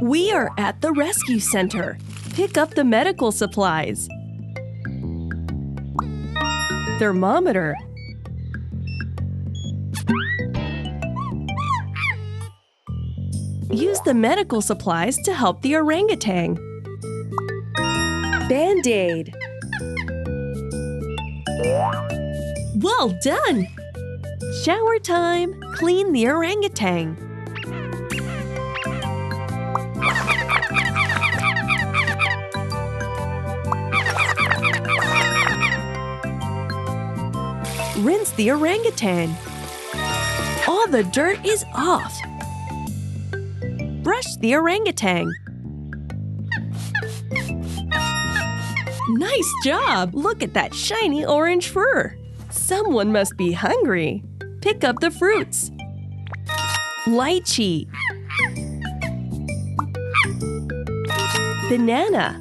We are at the rescue center. Pick up the medical supplies. Thermometer. Use the medical supplies to help the orangutan. Band-Aid. Well done! Shower time! Clean the orangutan. Rinse the orangutan. All the dirt is off. Brush the orangutan. Nice job! Look at that shiny orange fur. Someone must be hungry. Pick up the fruits. Lychee. Banana.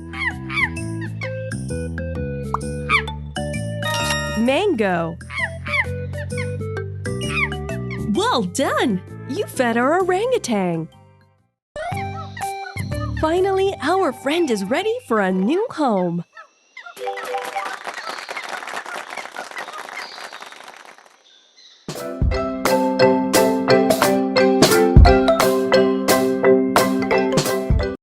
Mango. Well done! You fed our orangutan. Finally, our friend is ready for a new home.